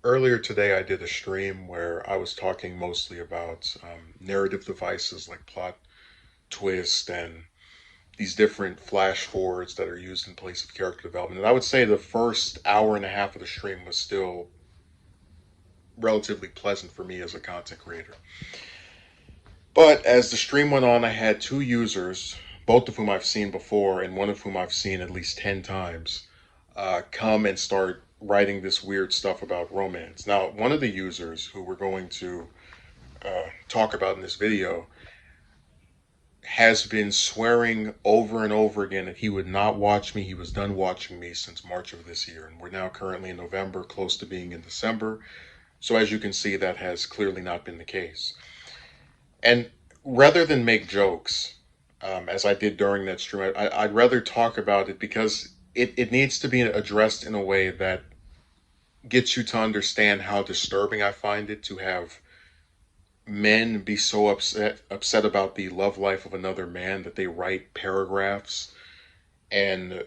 Earlier today, I did a stream where I was talking mostly about narrative devices like plot twist and these different flash forwards that are used in place of character development. And I would say the first hour and a half of the stream was still relatively pleasant for me as a content creator. But as the stream went on, I had two users, both of whom I've seen before and one of whom I've seen at least 10 times, come and start writing this weird stuff about romance. Now, one of the users who we're going to talk about in this video has been swearing over and over again that he would not watch me. He was done watching me since March of this year. And we're now currently in November, close to being in December. So as you can see, that has clearly not been the case. And rather than make jokes, as I did during that stream, I'd rather talk about it because it needs to be addressed in a way that gets you to understand how disturbing I find it to have men be so upset about the love life of another man that they write paragraphs, and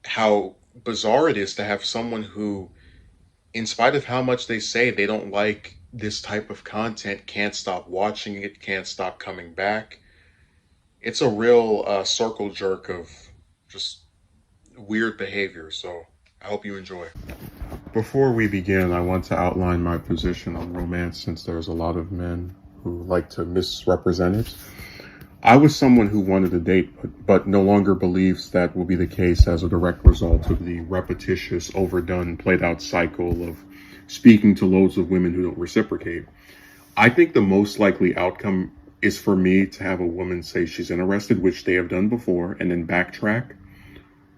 how bizarre it is to have someone who, in spite of how much they say they don't like this type of content, can't stop watching it, can't stop coming back. It's a real circle jerk of just weird behavior. So I hope you enjoy. Before we begin, I want to outline my position on romance, since there's a lot of men who like to misrepresent it. I was someone who wanted a date, but no longer believes that will be the case as a direct result of the repetitious, overdone, played out cycle of speaking to loads of women who don't reciprocate. I think the most likely outcome is for me to have a woman say she's interested, which they have done before, and then backtrack,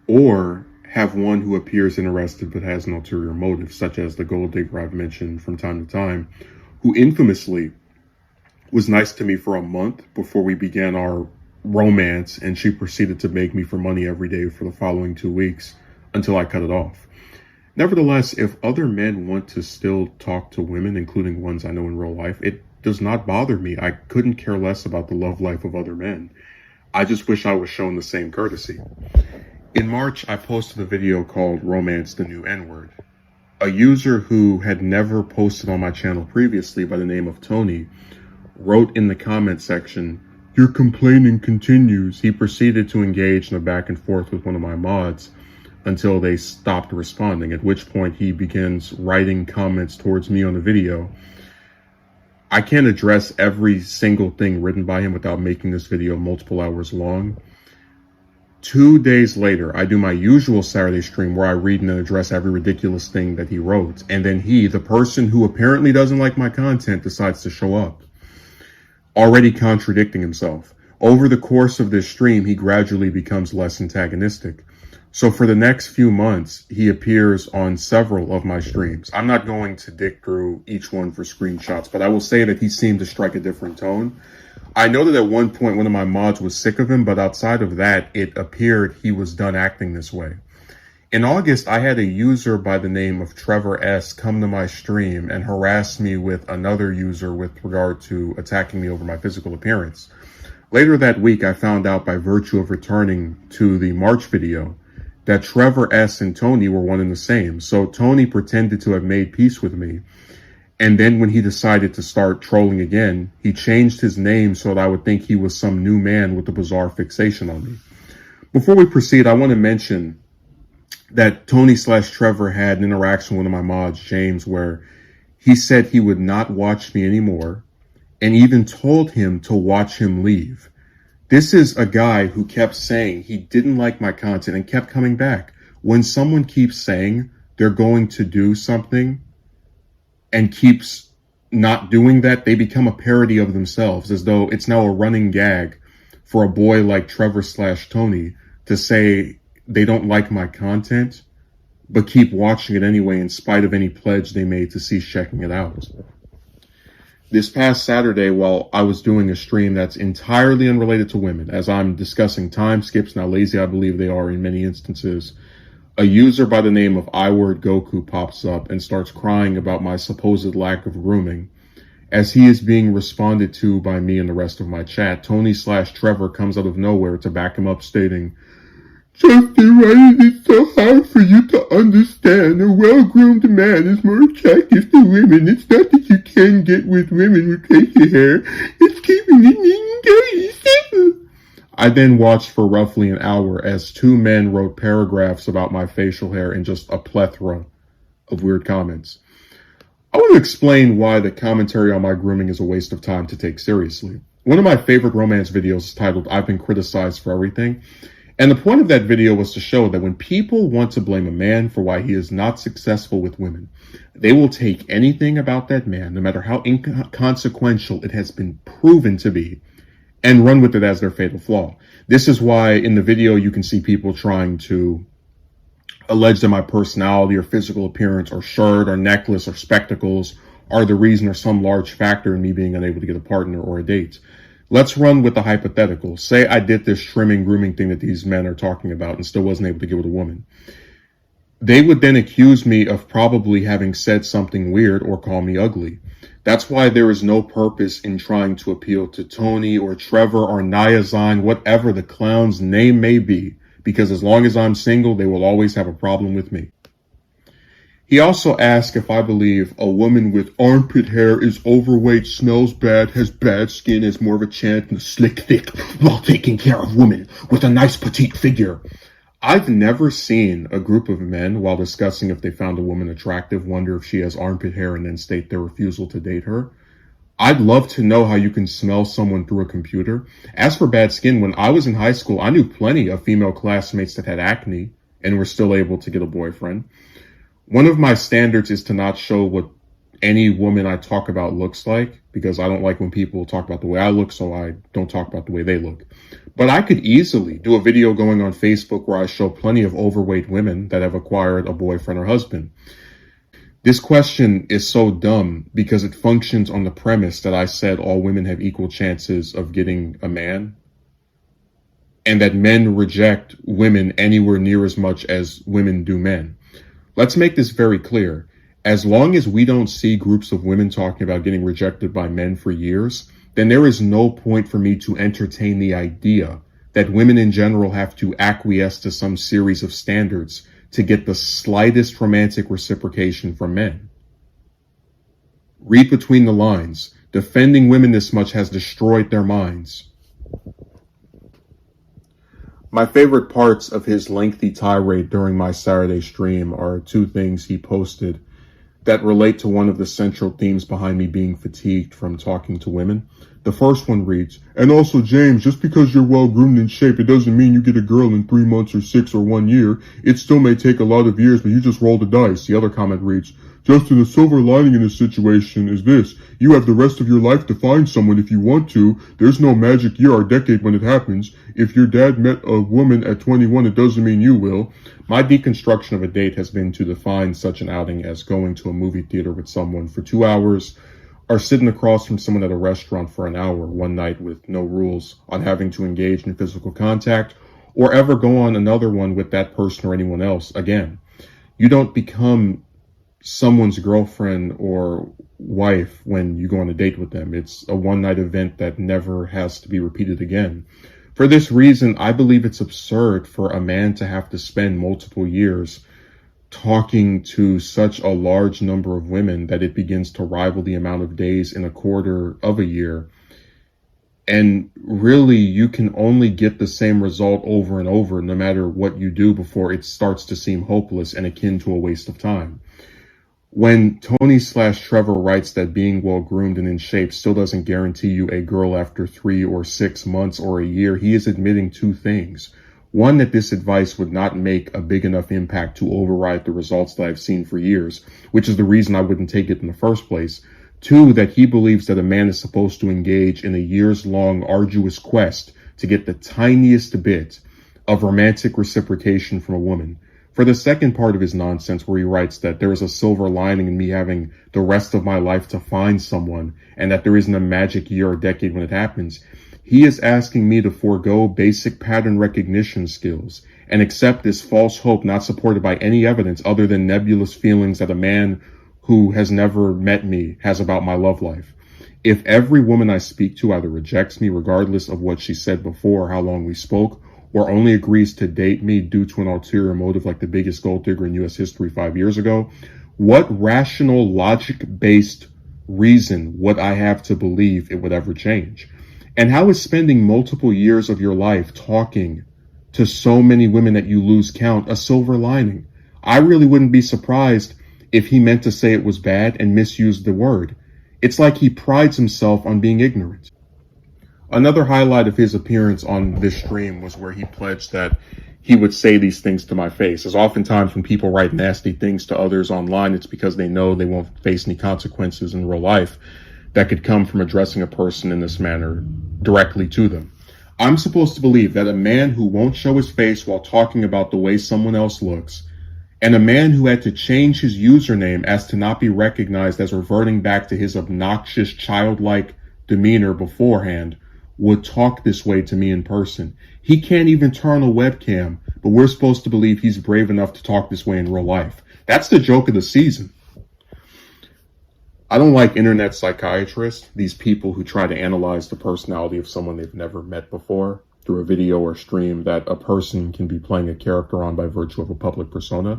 or have one who appears interested but has an ulterior motive, such as the gold digger I've mentioned from time to time, who infamously was nice to me for a month before we began our romance, and she proceeded to beg me for money every day for the following 2 weeks until I cut it off. Nevertheless, if other men want to still talk to women, including ones I know in real life, it does not bother me. I couldn't care less about the love life of other men. I just wish I was shown the same courtesy. In March, I posted a video called Romance the New N-Word. A user who had never posted on my channel previously, by the name of Tony, wrote in the comment section, "Your complaining continues." He proceeded to engage in a back and forth with one of my mods until they stopped responding, at which point he begins writing comments towards me on the video. I can't address every single thing written by him without making this video multiple hours long. 2 days later, I do my usual Saturday stream where I read and address every ridiculous thing that he wrote. And then he, the person who apparently doesn't like my content, decides to show up, already contradicting himself. Over the course of this stream, he gradually becomes less antagonistic. So for the next few months, he appears on several of my streams. I'm not going to dig through each one for screenshots, but I will say that he seemed to strike a different tone. I know that at one point one of my mods was sick of him, but outside of that, it appeared he was done acting this way. In August, I had a user by the name of Trevor S. come to my stream and harass me with another user with regard to attacking me over my physical appearance. Later that week, I found out by virtue of returning to the March video that Trevor S. and Tony were one and the same. So Tony pretended to have made peace with me. And then when he decided to start trolling again, he changed his name so that I would think he was some new man with a bizarre fixation on me. Before we proceed, I want to mention that Tony/Trevor had an interaction with one of my mods, James, where he said he would not watch me anymore and even told him to watch him leave. This is a guy who kept saying he didn't like my content and kept coming back. When someone keeps saying they're going to do something and keeps not doing that, they become a parody of themselves, as though it's now a running gag for a boy like Trevor/Tony to say they don't like my content, but keep watching it anyway in spite of any pledge they made to cease checking it out. This past Saturday, while I was doing a stream that's entirely unrelated to women, as I'm discussing time skips and how lazy I believe they are in many instances, a user by the name of iWordGoku pops up and starts crying about my supposed lack of grooming. As he is being responded to by me and the rest of my chat, Tony/Trevor comes out of nowhere to back him up, stating, Justin, why is it so hard for you to understand a well-groomed man is more attractive to women? It's not that you can get with women with facial hair. It's keeping it in. I then watched for roughly an hour as two men wrote paragraphs about my facial hair in just a plethora of weird comments. I want to explain why the commentary on my grooming is a waste of time to take seriously. One of my favorite romance videos is titled "I've Been Criticized for Everything." And the point of that video was to show that when people want to blame a man for why he is not successful with women, they will take anything about that man, no matter how inconsequential it has been proven to be, and run with it as their fatal flaw. This is why in the video you can see people trying to allege that my personality or physical appearance or shirt or necklace or spectacles are the reason or some large factor in me being unable to get a partner or a date. Let's run with the hypothetical. Say I did this trimming, grooming thing that these men are talking about and still wasn't able to get with a woman. They would then accuse me of probably having said something weird or call me ugly. That's why there is no purpose in trying to appeal to Tony or Trevor or Nyazine, whatever the clown's name may be, because as long as I'm single, they will always have a problem with me. He also asked if I believe a woman with armpit hair is overweight, smells bad, has bad skin, has more of a chance than a slick, thick, well-taken care of woman with a nice petite figure. I've never seen a group of men, while discussing if they found a woman attractive, wonder if she has armpit hair and then state their refusal to date her. I'd love to know how you can smell someone through a computer. As for bad skin, when I was in high school, I knew plenty of female classmates that had acne and were still able to get a boyfriend. One of my standards is to not show what any woman I talk about looks like, because I don't like when people talk about the way I look, so I don't talk about the way they look. But I could easily do a video going on Facebook where I show plenty of overweight women that have acquired a boyfriend or husband. This question is so dumb because it functions on the premise that I said all women have equal chances of getting a man, and that men reject women anywhere near as much as women do men. Let's make this very clear. As long as we don't see groups of women talking about getting rejected by men for years, then there is no point for me to entertain the idea that women in general have to acquiesce to some series of standards to get the slightest romantic reciprocation from men. Read between the lines. Defending women this much has destroyed their minds. My favorite parts of his lengthy tirade during my Saturday stream are two things he posted that relate to one of the central themes behind me being fatigued from talking to women. The first one reads, "And also, James, just because you're well-groomed in shape, it doesn't mean you get a girl in 3 months or 6 or 1 year. It still may take a lot of years, but you just roll the dice." The other comment reads, "Justin, the silver lining in this situation is this. You have the rest of your life to find someone if you want to. There's no magic year or decade when it happens. If your dad met a woman at 21, it doesn't mean you will." My deconstruction of a date has been to define such an outing as going to a movie theater with someone for 2 hours, or sitting across from someone at a restaurant for an hour one night with no rules on having to engage in physical contact, or ever go on another one with that person or anyone else again. You don't become someone's girlfriend or wife when you go on a date with them. It's a one-night event that never has to be repeated again. For this reason, I believe it's absurd for a man to have to spend multiple years talking to such a large number of women that it begins to rival the amount of days in a quarter of a year. And really, you can only get the same result over and over, no matter what you do, before it starts to seem hopeless and akin to a waste of time. When Tony/Trevor writes that being well-groomed and in shape still doesn't guarantee you a girl after 3 or 6 months or a year, he is admitting two things. One, that this advice would not make a big enough impact to override the results that I've seen for years, which is the reason I wouldn't take it in the first place. Two, that he believes that a man is supposed to engage in a years-long arduous quest to get the tiniest bit of romantic reciprocation from a woman. For the second part of his nonsense, where he writes that there is a silver lining in me having the rest of my life to find someone, and that there isn't a magic year or decade when it happens, he is asking me to forego basic pattern recognition skills and accept this false hope not supported by any evidence other than nebulous feelings that a man who has never met me has about my love life. If every woman I speak to either rejects me regardless of what she said before or how long we spoke, or only agrees to date me due to an ulterior motive like the biggest gold digger in US history 5 years ago, what rational, logic-based reason would I have to believe it would ever change? And how is spending multiple years of your life talking to so many women that you lose count a silver lining? I really wouldn't be surprised if he meant to say it was bad and misused the word. It's like he prides himself on being ignorant. Another highlight of his appearance on this stream was where he pledged that he would say these things to my face. As oftentimes when people write nasty things to others online, it's because they know they won't face any consequences in real life that could come from addressing a person in this manner directly to them. I'm supposed to believe that a man who won't show his face while talking about the way someone else looks, and a man who had to change his username as to not be recognized as reverting back to his obnoxious childlike demeanor beforehand, would talk this way to me in person. He can't even turn a webcam, but we're supposed to believe he's brave enough to talk this way in real life. That's the joke of the season. I don't like internet psychiatrists, these people who try to analyze the personality of someone they've never met before through a video or stream that a person can be playing a character on by virtue of a public persona.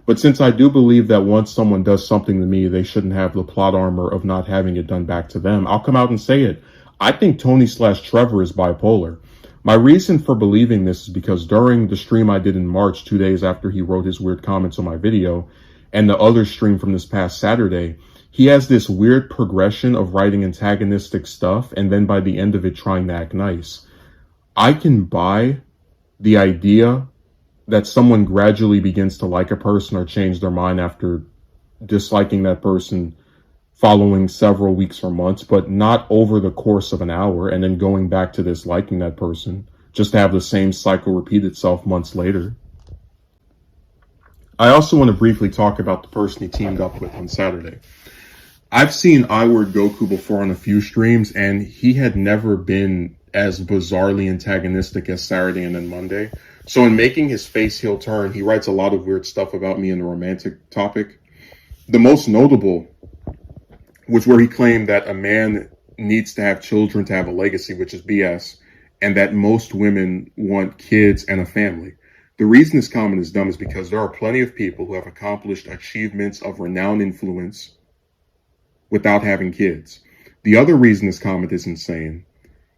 But since I do believe that once someone does something to me, they shouldn't have the plot armor of not having it done back to them, I'll come out and say it. I think Tony/Trevor is bipolar. My reason for believing this is because during the stream I did in March, 2 days after he wrote his weird comments on my video, and the other stream from this past Saturday, he has this weird progression of writing antagonistic stuff and then by the end of it trying to act nice. I can buy the idea that someone gradually begins to like a person or change their mind after disliking that person following several weeks or months, but not over the course of an hour and then going back to disliking that person just to have the same cycle repeat itself months later. I also want to briefly talk about the person he teamed up with on Saturday. I've seen iWord Goku before on a few streams, and he had never been as bizarrely antagonistic as Saturday and then Monday. So in making his face heel turn, he writes a lot of weird stuff about me in the romantic topic. The most notable was where he claimed that a man needs to have children to have a legacy, which is BS, and that most women want kids and a family. The reason this comment is dumb is because there are plenty of people who have accomplished achievements of renowned influence without having kids. The other reason this comment is insane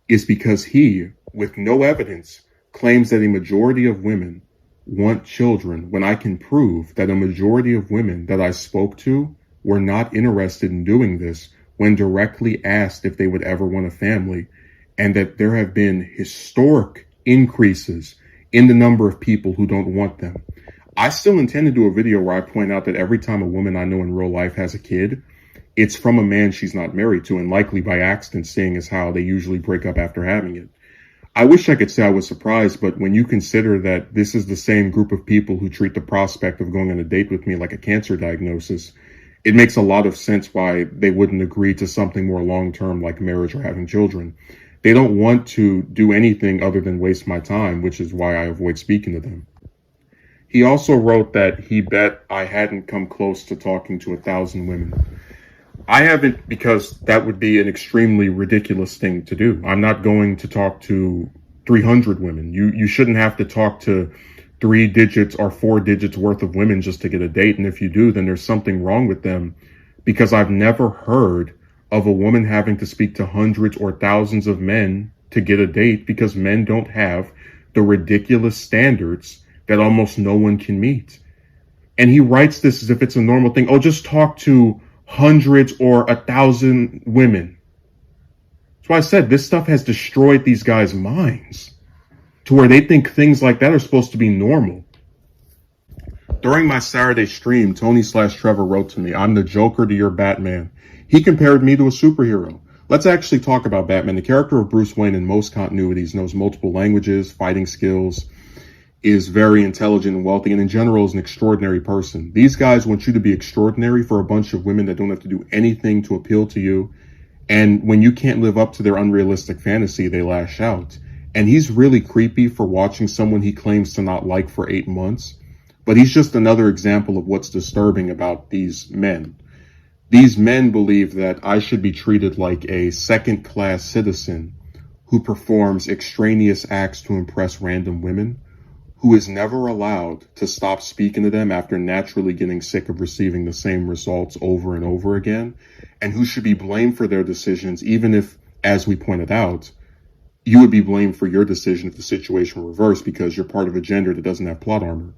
is because he, with no evidence, claims that a majority of women want children when I can prove that a majority of women that I spoke to were not interested in doing this when directly asked if they would ever want a family, and that there have been historic increases in the number of people who don't want them. I still intend to do a video where I point out that every time a woman I know in real life has a kid, it's from a man she's not married to, and likely by accident, seeing as how they usually break up after having it. I wish I could say I was surprised, but when you consider that this is the same group of people who treat the prospect of going on a date with me like a cancer diagnosis, it makes a lot of sense why they wouldn't agree to something more long-term like marriage or having children. They don't want to do anything other than waste my time, which is why I avoid speaking to them. He also wrote that he bet I hadn't come close to talking to 1,000 women. I haven't, because that would be an extremely ridiculous thing to do. I'm not going to talk to 300 women. You shouldn't have to talk to 3 digits or 4 digits worth of women just to get a date. And if you do, then there's something wrong with them, because I've never heard of a woman having to speak to hundreds or thousands of men to get a date, because men don't have the ridiculous standards that almost no one can meet. And he writes this as if it's a normal thing. Oh, just talk to hundreds or 1,000 women. That's why I said this stuff has destroyed these guys' minds to where they think things like that are supposed to be normal. During my Saturday stream, Tony/Trevor wrote to me, "I'm the Joker to your Batman." He compared me to a superhero. Let's actually talk about Batman. The character of Bruce Wayne in most continuities knows multiple languages, fighting skills, is very intelligent and wealthy, and in general is an extraordinary person. These guys want you to be extraordinary for a bunch of women that don't have to do anything to appeal to you. And when you can't live up to their unrealistic fantasy, they lash out. And he's really creepy for watching someone he claims to not like for 8 months. But he's just another example of what's disturbing about these men. These men believe that I should be treated like a second-class citizen who performs extraneous acts to impress random women, who is never allowed to stop speaking to them after naturally getting sick of receiving the same results over and over again, and who should be blamed for their decisions, even if, as we pointed out, you would be blamed for your decision if the situation were reversed because you're part of a gender that doesn't have plot armor.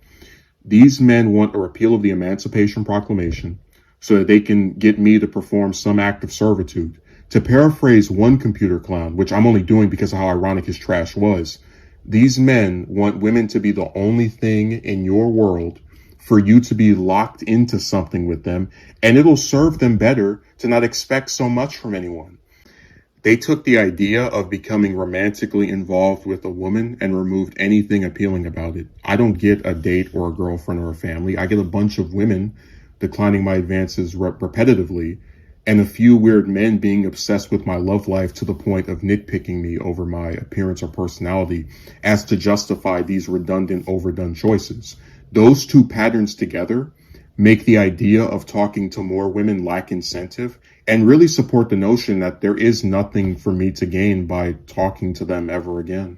These men want a repeal of the Emancipation Proclamation so that they can get me to perform some act of servitude. To paraphrase one computer clown, which I'm only doing because of how ironic his trash was, these men want women to be the only thing in your world, for you to be locked into something with them, and it'll serve them better to not expect so much from anyone. They took the idea of becoming romantically involved with a woman and removed anything appealing about it. I don't get a date or a girlfriend or a family. I get a bunch of women declining my advances repetitively, and a few weird men being obsessed with my love life to the point of nitpicking me over my appearance or personality as to justify these redundant, overdone choices. Those two patterns together make the idea of talking to more women lack incentive and really support the notion that there is nothing for me to gain by talking to them ever again.